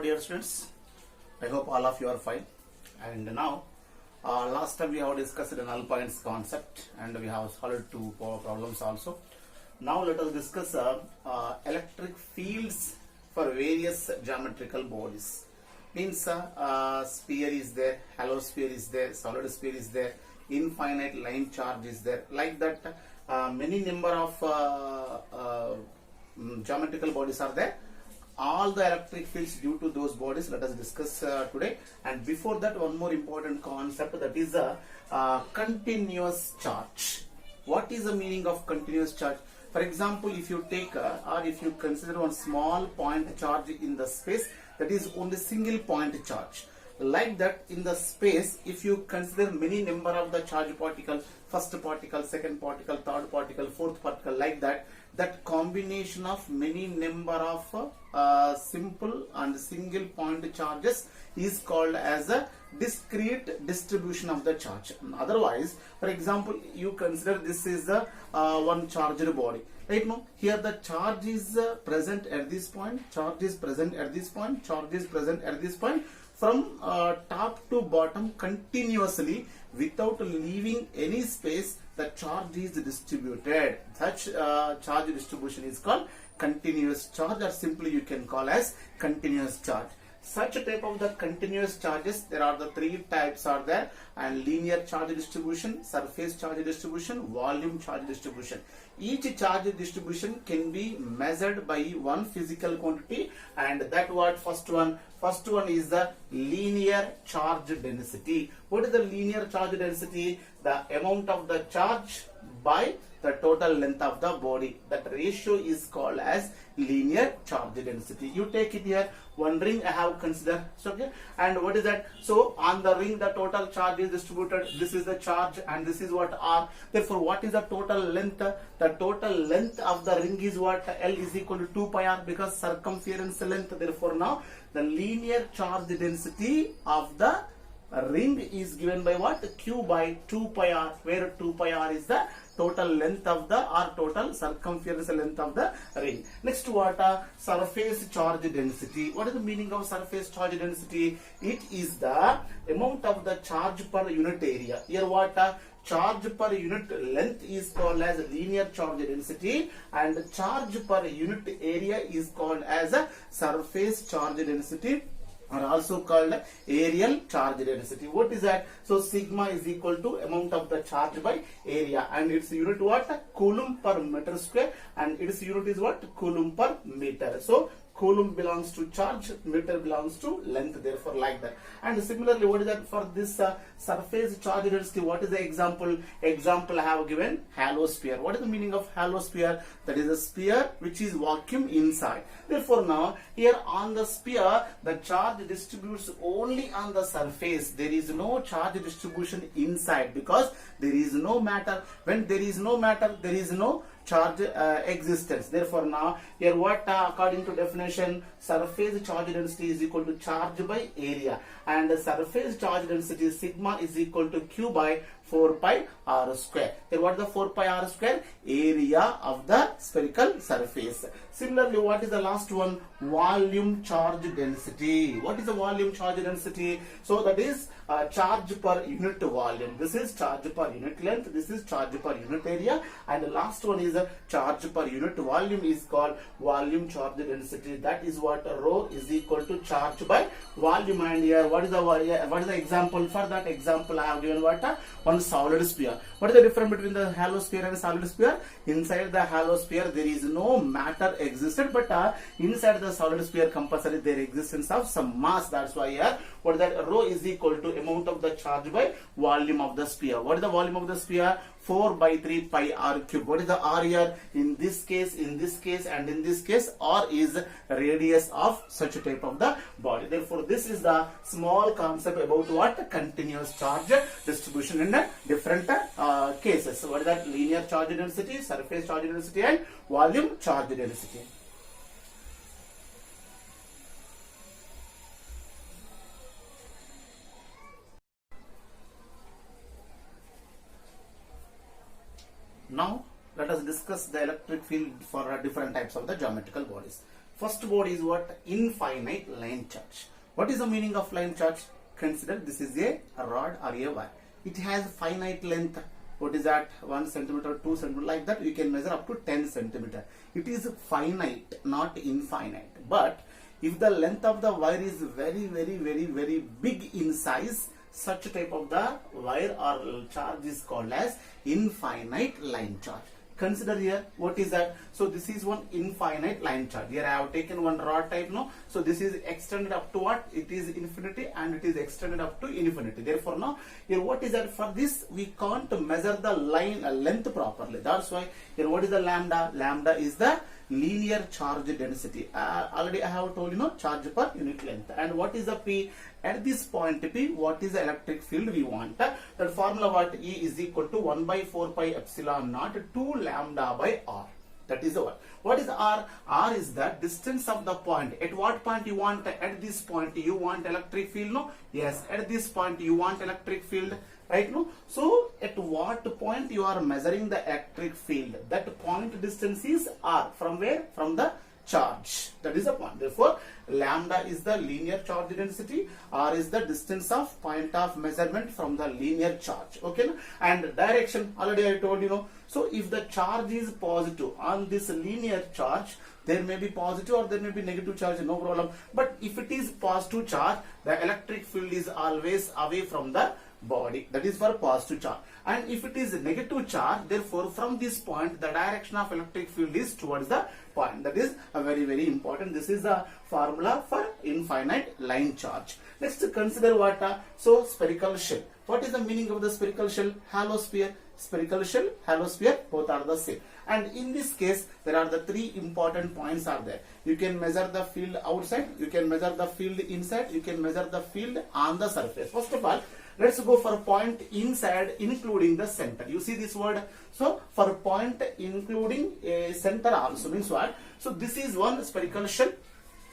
dear students. I hope all of you are fine. And now, last time we have discussed the null points concept and we have solved two problems also. Now let us discuss electric fields for various geometrical bodies. Means sphere is there, hollow sphere is there, solid sphere is there, infinite line charge is there. Like that, many number of geometrical bodies are there. All the electric fields due to those bodies let us discuss today. And before that, one more important concept, that is a continuous charge. What is the meaning of continuous charge? For example, if you take or if you consider one small point charge in the space, that is only single point charge. Like that, in the space, if you consider many number of the charge particle, first particle, second particle, third particle, fourth particle, like that, that combination of many number of simple and single point charges is called as a discrete distribution of the charge. Otherwise, for example, you consider this is the one charged body. Right now, here the charge is present at this point, charge is present at this point, charge is present at this point. From top to bottom continuously without leaving any space, the charge is distributed. Such charge distribution is called continuous charge, or simply you can call as continuous charge. Such a type of the continuous charges, there are the three types are there, and linear charge distribution, surface charge distribution, volume charge distribution. Each charge distribution can be measured by one physical quantity, and that what first one is the linear charge density. What is the linear charge density? The amount of the charge by the total length of the body. That ratio is called as linear charge density. You take it here, one ring I have considered, okay, and what is that? So on the ring the total charge is distributed. This is the charge and this is what R. Therefore, what is the total length? The total length of the ring is what? L is equal to 2 pi R, because circumference length. Therefore, now the linear charge density of the ring is given by what? Q by 2 pi R, where 2 pi R is the total length of the, or total circumference length of the ring. Next, what? Surface charge density. What is the meaning of surface charge density? It is the amount of the charge per unit area. Here what? Charge per unit length is called as linear charge density, and charge per unit area is called as a surface charge density, are also called areal charge density. What is that? So sigma is equal to amount of the charge by area, and its unit what? Coulomb per meter square, and its unit is what? Coulomb per meter. So coulomb belongs to charge, meter belongs to length, therefore like that. And similarly, what is that for this surface charge density? What is the example? Example I have given, hollow sphere. What is the meaning of hollow sphere? That is a sphere which is vacuum inside. Therefore, now here on the sphere, the charge distributes only on the surface. There is no charge distribution inside, because there is no matter. When there is no matter, there is no charge existence. Therefore, now here what according to definition, surface charge density is equal to charge by area, and the surface charge density sigma is equal to Q by 4 pi R square. Here what is the 4 pi R square? Area of the spherical surface. Similarly, what is the last one? Volume charge density. What is the volume charge density? So that is charge per unit volume. This is charge per unit length. This is charge per unit area, and the last one is charge per unit volume is called volume charge density. That is what rho is equal to charge by volume. And here what is the example? For that example, I have given what? One solid sphere. What is the difference between the hollow sphere and solid sphere? Inside the hollow sphere there is no matter existed, but inside the solid sphere compulsory there existence of some mass. That's why here what is that? Rho is equal to amount of the charge by volume of the sphere. What is the volume of the sphere? 4 by 3 pi R cube. What is the R here? In this case, and in this case, R is radius of such a type of the body. Therefore, this is the small concept about what? Continuous charge distribution in different cases. What is that? Linear charge density, surface charge density, and volume charge density. Now let us discuss the electric field for different types of the geometrical bodies. First body is what? Infinite line charge. What is the meaning of line charge? Consider this is a rod or a wire. It has finite length. What is that? 1 centimeter, 2 centimeter, like that. You can measure up to 10 centimeter. It is finite, not infinite. But if the length of the wire is very big in size, such type of the wire or charge is called as infinite line charge. Consider here, what is that? So this is one infinite line charge. Here I have taken one rod type, no? So this is extended up to what? It is infinity, and it is extended up to infinity. Therefore now, here what is that? For this, we can't measure the line length properly. That's why here what is the lambda? Lambda is the linear charge density. Already I have told you, no, charge per unit length. And what is the P? At this point P, what is the electric field we want? That formula what? E is equal to 1 by 4 pi epsilon naught 2 lambda by R. That is the one. What is R? R is the distance of the point. At what point you want? At this point you want electric field, no? Yes, at this point you want electric field, right? No? So at what point you are measuring the electric field? That point distance is R. From where? From the charge. That is the point. Therefore, lambda is the linear charge density. R is the distance of point of measurement from the linear charge. Okay? And direction, already I told you, know. So if the charge is positive on this linear charge, there may be positive or there may be negative charge, no problem. But if it is positive charge, the electric field is always away from the body. That is for positive charge. And if it is a negative charge, therefore from this point the direction of electric field is towards the point. That is a very important. This is the formula for infinite line charge. Next, consider what? So spherical shell. What is the meaning of the spherical shell? Hollow sphere. Spherical shell, hollow sphere, both are the same. And in this case, there are the three important points are there. You can measure the field outside, you can measure the field inside, you can measure the field on the surface. First of all, let's go for point inside including the center. You see this word? So for point including a center also means what? So this is one spherical shell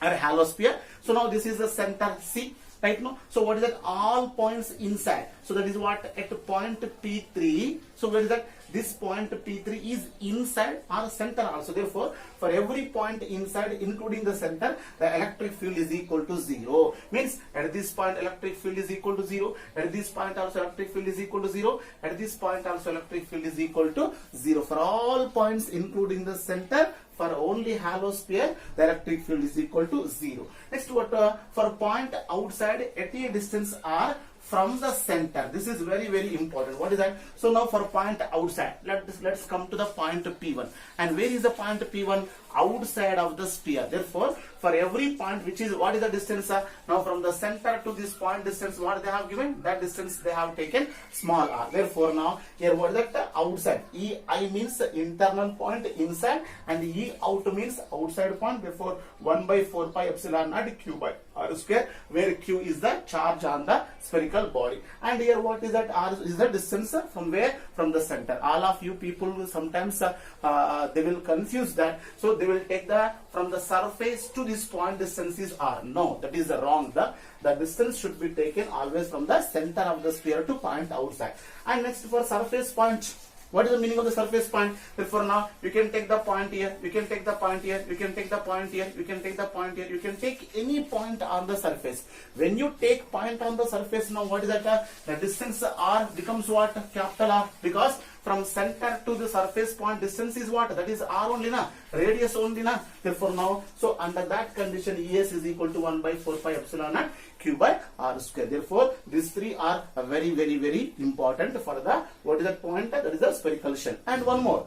or hollow sphere. So now this is the center C. Right now, so what is that? All points inside. So that is what? At point P3. So where is that? This point P3 is inside or center also. Therefore, for every point inside, including the center, the electric field is equal to 0. Means at this point, electric field is equal to 0. At this point also, electric field is equal to 0. At this point also, electric field is equal to 0. For all points, including the center, for only hollow sphere, the electric field is equal to 0. Next, what for point outside at a distance R from the center. This is very important. What is that? So now for point outside, let's come to the point P1. And where is the point P1? Outside of the sphere. Therefore, for every point, which is what is the distance? Now from the center to this point distance, what they have given? That distance they have taken small r. Therefore, now here what is that? Outside. E-I means internal point inside, and E-out means outside point. Therefore, 1 by 4 pi epsilon naught Q by R square, where Q is the charge on the spherical body. And here what is that? R is the distance from where? From the center. All of you people will sometimes they will confuse that. So they will take the from the surface to this point distance is R. No, that is wrong. The distance should be taken always from the center of the sphere to point outside. And next, for surface point, what is the meaning of the surface point? Therefore now you can take the point here, you can take the point here, you can take the point here, you can take the point here, you can take any point on the surface. When you take point on the surface, now what is that? The distance R becomes what? Capital R, because from center to the surface point distance is what? That is R only, na? Radius only, na? Therefore now, so under that condition, ES is equal to 1 by 4 pi epsilon naught Q by R square. Therefore, these three are very important for the, what is that point? That is the spherical shell. And one more.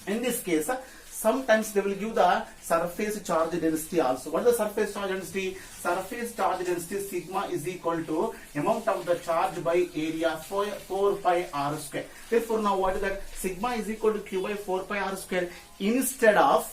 In this case, sometimes they will give the surface charge density also. What is the surface charge density? Surface charge density sigma is equal to amount of the charge by area 4 pi r square. Therefore, now what is that? Sigma is equal to Q by 4 pi r square. Instead of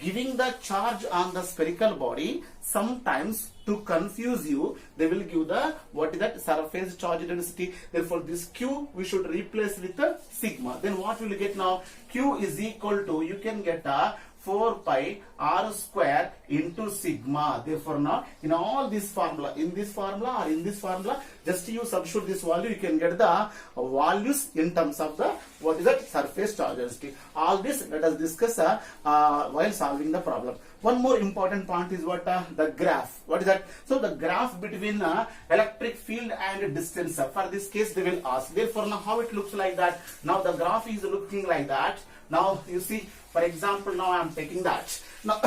giving the charge on the spherical body, sometimes to confuse you, they will give the, what is that? Surface charge density. Therefore, this Q we should replace with the sigma. Then what will you get now? Q is equal to, you can get a 4 pi r square into sigma. Therefore now in all this formula, in this formula or in this formula, just you substitute this value, you can get the values in terms of the what is that surface charge density. All this let us discuss while solving the problem. One more important point is what the graph. What is that? So the graph between electric field and distance. For this case they will ask. Therefore now how it looks like that. Now the graph is looking like that. Now you see, for example, now I am taking that. Now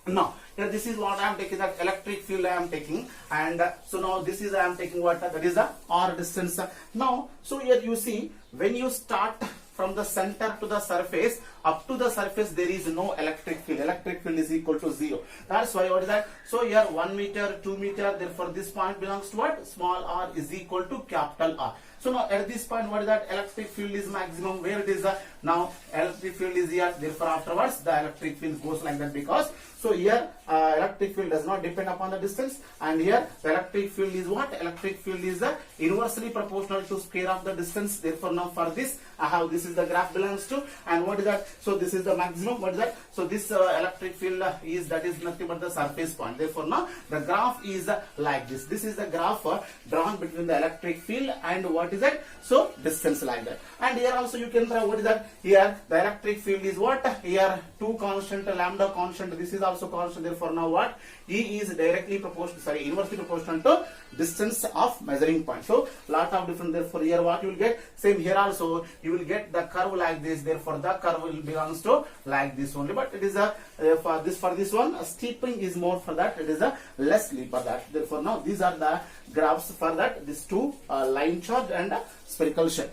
now here this is what I am taking, that electric field I am taking, and so now this is I am taking what that is the r distance. Now so here you see, when you start from the center to the surface, up to the surface there is no electric field. Electric field is equal to 0. That's why what is that? So here 1 meter, 2 meter, therefore this point belongs to what? Small r is equal to capital R. So now at this point what is that? Electric field is maximum. Where it is? Now electric field is here. Therefore afterwards the electric field goes like that, because so here electric field does not depend upon the distance, and here the electric field is what? Electric field is inversely proportional to square of the distance. Therefore now for this I have, this is the graph belongs to, and what is that? So this is the maximum. What is that? So this electric field is, that is nothing but the surface point. Therefore now the graph is like this. This is the graph drawn between the electric field and what is that? So distance like that. And here also you can try, what is that? Here the electric field is what? Here 2 constant, lambda constant. This is also constant. Therefore now what? E is directly proportional, sorry, inversely proportional to distance of measuring point. So lot of different. Therefore here what you will get? Same here also you will get the curve like this. Therefore the curve will belongs to like this only. But it is a for this one steeping is more, for that it is a less steep for that. Therefore now these are the graphs for that, these two line charge and spherical shape.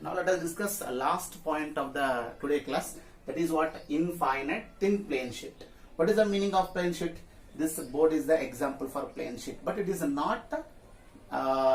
Now let us discuss the last point of the today class, that is what? Infinite thin plane sheet. What is the meaning of plane sheet? This board is the example for plane sheet, but it is not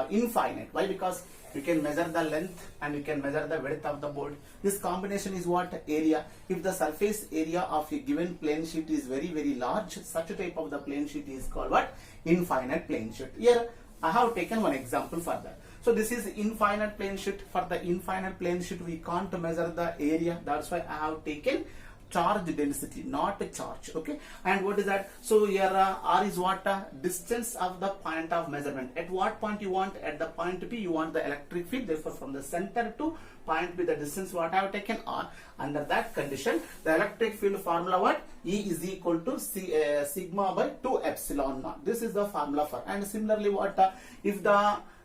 infinite. Why? Because you can measure the length and you can measure the width of the board. This combination is what? Area. If the surface area of a given plane sheet is very large, such a type of the plane sheet is called what? Infinite plane sheet. Here I have taken one example for that. So this is infinite plane sheet. For the infinite plane sheet we can't measure the area. That's why I have taken charge density, not a charge. Okay. And what is that? So here R is what? Distance of the point of measurement. At what point you want? At the point P you want the electric field. Therefore from the center to point P, the distance what I have taken R. Under that condition the electric field formula what? E is equal to sigma by 2 epsilon naught. This is the formula for. And similarly what? If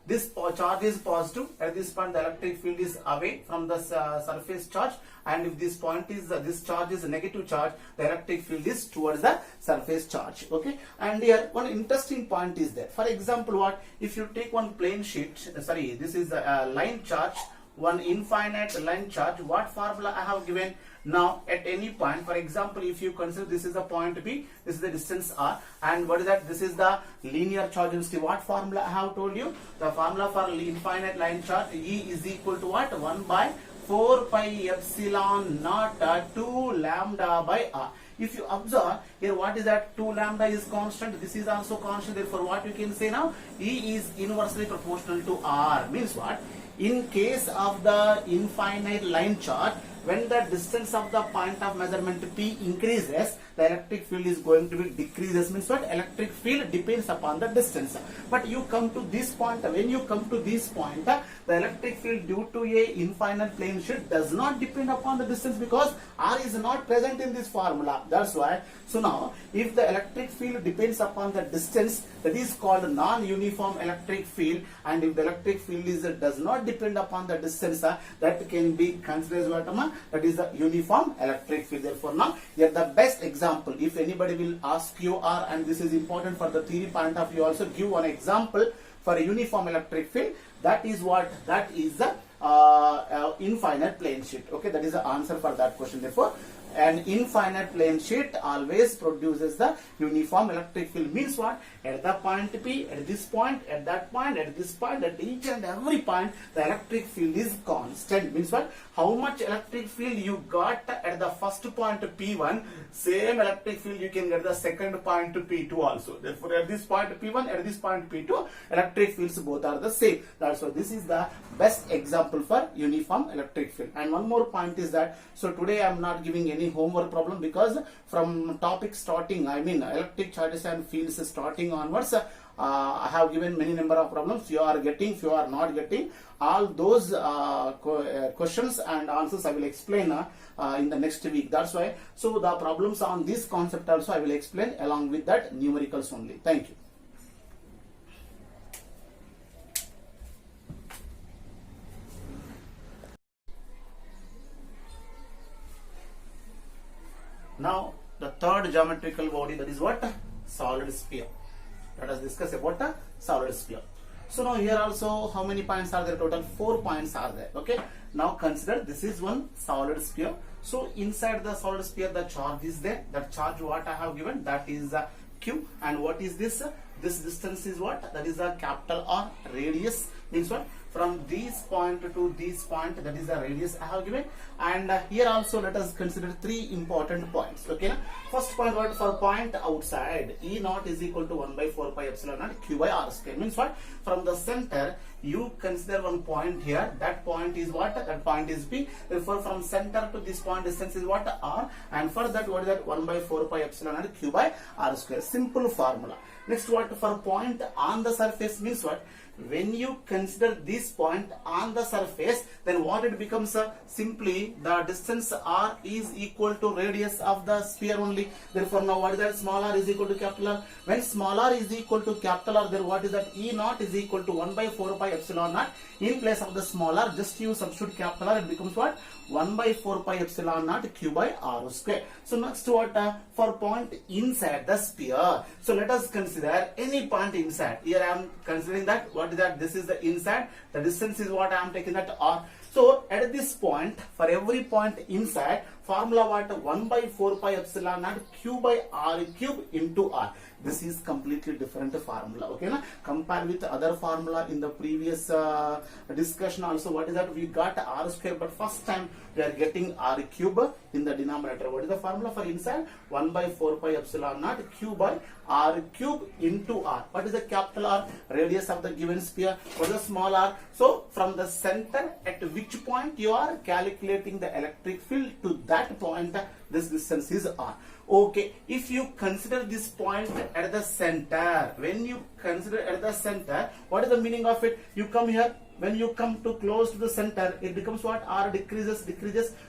this charge is positive, at this point the electric field is away from the surface charge, and if this point is this charge is a negative charge, the electric field is towards the surface charge. Okay. And here one interesting point is there. For example, what if you take one plane sheet, sorry, this is a line charge, one infinite line charge, what formula I have given? Now at any point, for example, if you consider this is the point B, this is the distance R, and what is that? This is the linear charge density. What formula I have told you? The formula for infinite line charge, E is equal to what? 1 by 4 pi epsilon naught 2 lambda by R. If you observe here, what is that? 2 lambda is constant. This is also constant. Therefore what you can say now? E is inversely proportional to R. Means what? In case of the infinite line charge, when the distance of the point of measurement P increases, the electric field is going to be decreases. Means what? Electric field depends upon the distance. But you come to this point, when you come to this point, the electric field due to a infinite plane sheet does not depend upon the distance, because R is not present in this formula. That's why. So now if the electric field depends upon the distance, that is called non-uniform electric field. And if the electric field is does not depend upon the distance, that can be considered as what? That is the uniform electric field. Therefore now here the best example, if anybody will ask you, and this is important for the theory point of view also, give one example for a uniform electric field. That is what? That is the infinite plane sheet. Okay, that is the answer for that question. Therefore an infinite plane sheet always produces the uniform electric field. Means what? At the point P, at this point, at that point, at this point, at each and every point, the electric field is constant. Means what? How much electric field you got at the first point P1, same electric field you can get the second point P2 also. Therefore, at this point P1, at this point P2, electric fields both are the same. That's why this is the best example for uniform electric field. And one more point is that, so today I am not giving any homework problem, because from topic starting, I mean electric charges and fields starting onwards, I have given many number of problems. You are getting, if you are not getting, all those questions and answers I will explain in the next week. That's why, so the problems on this concept also I will explain along with that numericals only. Thank you. Now the third geometrical body, that is what? Solid sphere. Let us discuss about the solid sphere. So now here also how many points are there? Total 4 points are there. Okay. Now consider this is one solid sphere. So inside the solid sphere the charge is there. That charge what I have given, that is Q. And what is this? This distance is what? That is a capital R. Radius means what? From this point to this point, that is the radius I have given. And here also let us consider 3 important points. Okay. First point, what? For point outside, E naught is equal to 1 by 4 pi epsilon naught Q by R square. Means what? From the center you consider one point here. That point is what? That point is P. Therefore from center to this point distance is what? R. And for that, what is that? 1 by 4 pi epsilon naught Q by R square. Simple formula. Next, what? For point on the surface means what? When you consider this point on the surface, then what it becomes? Simply the distance R is equal to radius of the sphere only. Therefore now what is that? Small r is equal to capital R. When small r is equal to capital R, then what is that? E naught is equal to 1 by 4 pi epsilon naught. In place of the small r, just you substitute capital R, it becomes what? 1 by 4 pi epsilon naught Q by R square. So next what? For point inside the sphere. So let us consider any point inside. Here I am considering that, what is that? This is the inside. The distance is what I am taking, that R. So at this point, for every point inside, formula what? 1 by 4 pi epsilon naught Q by R cube into R. This is completely different formula. Okay, na? Compare with other formula in the previous discussion also. What is that? We got R square, but first time we are getting R cube in the denominator. What is the formula for inside? 1 by 4 pi epsilon naught Q by R cube into R. What is the capital R? Radius of the given sphere. What is the small r? So from the center, at which point you are calculating the electric field, to that point this distance is R. Okay, if you consider this point at the center, when you consider at the center, what is the meaning of it? You come here, when you come to close to the center, it becomes what? R decreases.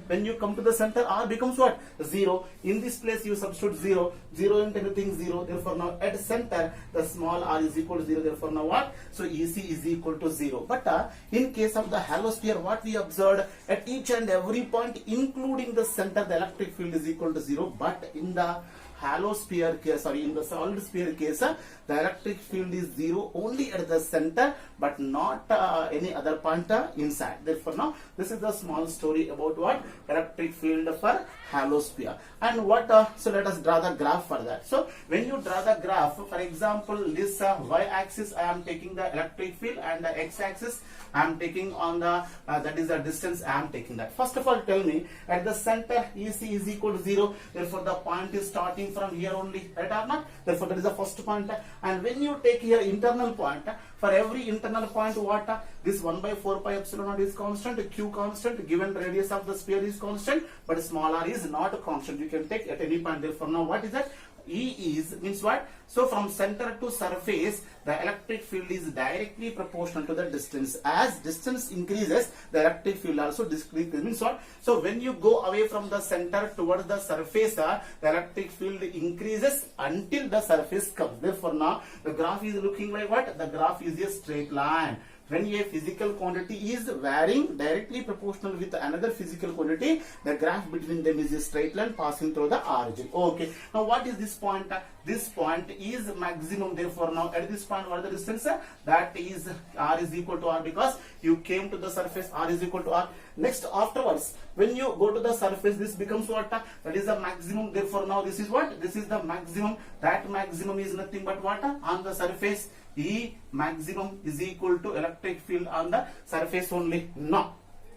When you come to the center, R becomes what? 0. In this place you substitute 0. 0 into anything 0. Therefore now at center the small r is equal to 0. Therefore now what? So EC is equal to 0. But in case of the hollow sphere, what we observed, at each and every point including the center, the electric field is equal to 0. But in the hollow sphere case, in the solid sphere case, the electric field is 0 only at the center, but not any other point inside. Therefore now this is the small story about what? Electric field for hollow sphere. And what? So let us draw the graph for that. So when you draw the graph, for example, this y-axis I am taking the electric field, and the x-axis I am taking on the that is the distance I am taking that. First of all, tell me, at the center EC is equal to 0. Therefore the point is starting from here only, right or not? Therefore that is the first point. And when you take here internal point, for every internal point, what? This 1 by 4 pi epsilon naught is constant, Q constant, given radius of the sphere is constant, but small r is not a constant. You can take at any point. Therefore now what is that? E is, means what? So from center to surface, the electric field is directly proportional to the distance. As distance increases, the electric field also decreases. Means what? So when you go away from the center towards the surface, the electric field increases until the surface comes. Therefore now the graph is looking like what? The graph is a straight line. when a physical quantity is varying directly proportional with another physical quantity, the graph between them is a straight line passing through the origin. Okay, now what is this point? This point is maximum. Therefore, now at this point, what is the distance? That is r is equal to r, because you came to the surface, r is equal to r. Next, afterwards, when you go to the surface, this becomes what? That is the maximum. Therefore, now this is what? This is the maximum. That maximum is nothing but what? On the surface, E maximum is equal to electric field on the surface only. Now,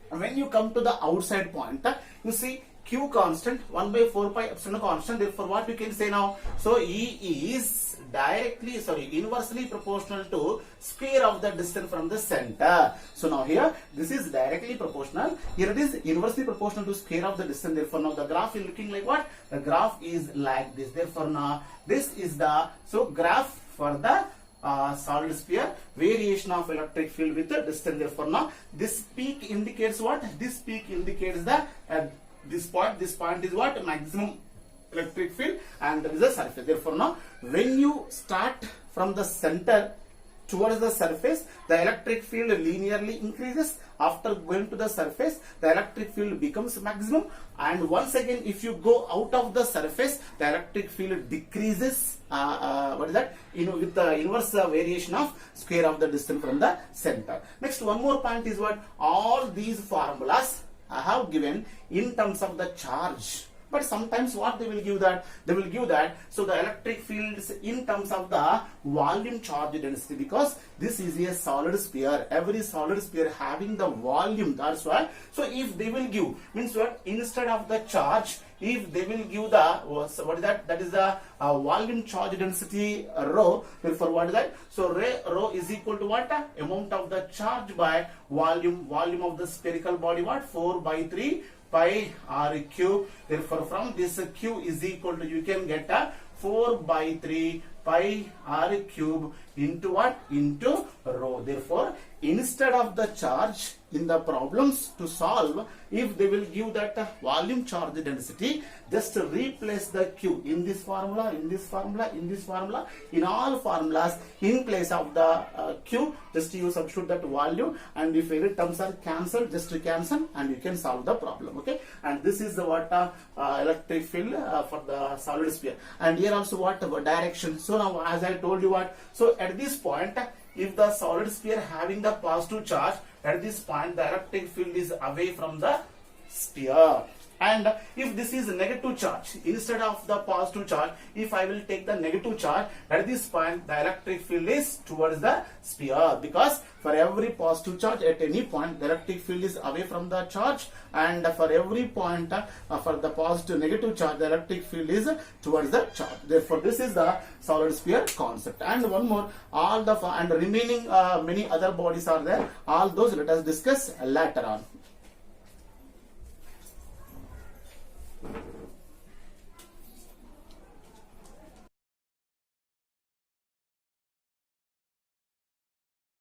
when you come to the outside point, you see Q constant, 1 by 4 pi epsilon constant. Therefore, what you can say now? So E is inversely proportional to square of the distance from the center. So now here, this is directly proportional. Here it is inversely proportional to square of the distance. Therefore, now the graph is looking like what? The graph is like this. Therefore, now this is the graph for the solid sphere, variation of electric field with the distance. Therefore, now this peak indicates what? This peak indicates the this point is what? Maximum electric field, and there is a surface. Therefore, now when you start from the center towards the surface, the electric field linearly increases. After going to the surface, the electric field becomes maximum, and once again, if you go out of the surface, the electric field decreases. What is that? With the inverse variation of square of the distance from the center. Next, one more point is what? All these formulas I have given in terms of the charge. But sometimes what they will give that? They will give that. So the electric field is in terms of the volume charge density, because this is a solid sphere. Every solid sphere having the volume. That's why. So if they will give, means what? Instead of the charge, if they will give the what is that? That is the volume charge density rho. Therefore, what is that? So rho is equal to what? Amount of the charge by volume. Volume of the spherical body, what? 4 by 3 pi r cube. Therefore, from this q is equal to, you can get a 4 by 3 pi r cube into what? Into rho. Therefore, instead of the charge in the problems to solve, if they will give that volume charge density, just replace the q in this formula, in this formula, in this formula, in all formulas, in place of the q, just you substitute that value, and if any terms are cancelled, just to cancel, and you can solve the problem. Okay, and this is the what electric field for the solid sphere. And here also what direction. So now, as I told you what, so at this point, if the solid sphere having the positive charge, at this point the electric field is away from the sphere. And if this is negative charge, instead of the positive charge, if I will take the negative charge, at this point the electric field is towards the sphere, because for every positive charge at any point, the electric field is away from the charge, and for every point for the positive negative charge, the electric field is towards the charge. Therefore, this is the solid sphere concept. And one more, all the and remaining many other bodies are there. All those let us discuss later on.